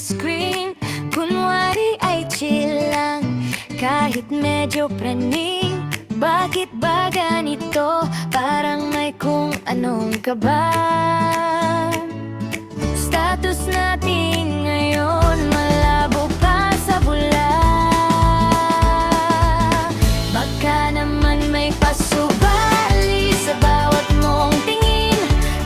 screen. Kunwari ay chill lang, kahit medyo praning. Bakit ba ganito? Parang may kung anong kaba. Status natin ngayon malabo pa sa bula. Baka naman may pasubali sa bawat mong tingin.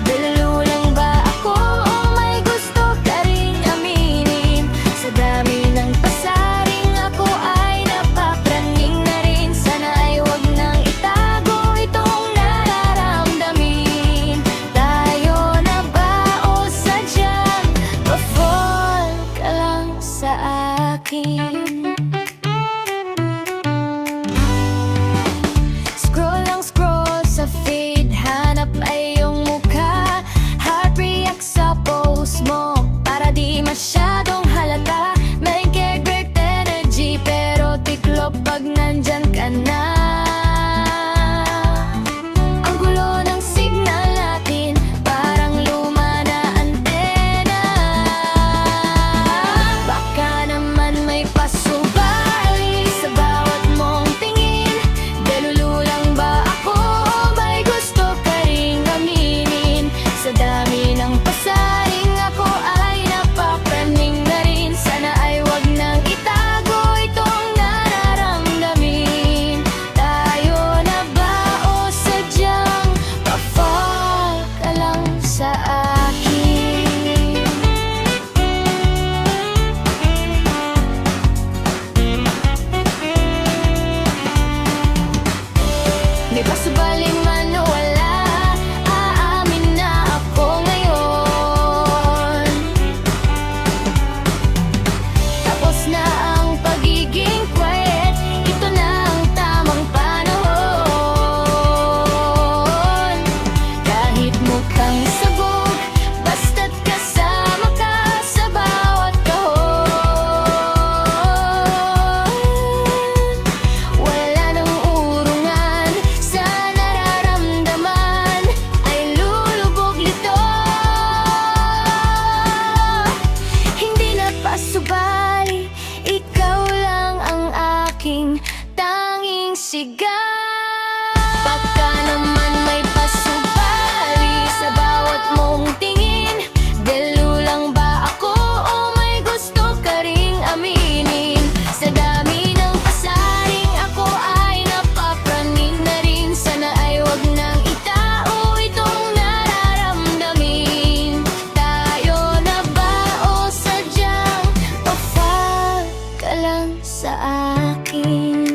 Dalalo lang ba ako o may gusto ka ring aminin? Sa dami ng pasaring ako ay napapraning na rin. Sana ay wag nang itago itong nararamdamin. Tayo na ba o sadyang pa-fall ka lang sa akin? Scroll lang scroll sa feed, hanap ay iyong mukha. Heart react sa post mo para di masyadong halata. May care great energy pero tiklop pag nandyan ka na. Ang gulo ng signal natin parang luma na antena. Baka naman may pasubali sa bawat mong tingin. Delulu lang ba ako o may gusto ka ring aminin? Sa dami ng pasaring ako ay napapraning na rin. Sana ay wag nang itago itong nararamdamin. Tayo na ba o sadyang pa-fall ka lang sa akin? May pasubali man o wala, aamin na ako ngayon. Tapos na ang pagiging quiet, ito na ang tamang panahon. Kahit mukhang sabog, basta't kasama ka sa bawat kahon. Wala nang urungan sa nararamdaman, ay lulubog lito. Hindi na pasubali, ikaw lang ang aking tanging sigaw. Baka naman may pasubali sa bawat mong tingin. Delu lang ba ako o may gusto ka ring aminin? Sa dami ng pasaring ako ay napapraning na rin. Sana ay wag nang itao itong nararamdamin. Tayo na ba o sadyang pa-fall ka lang sa akin?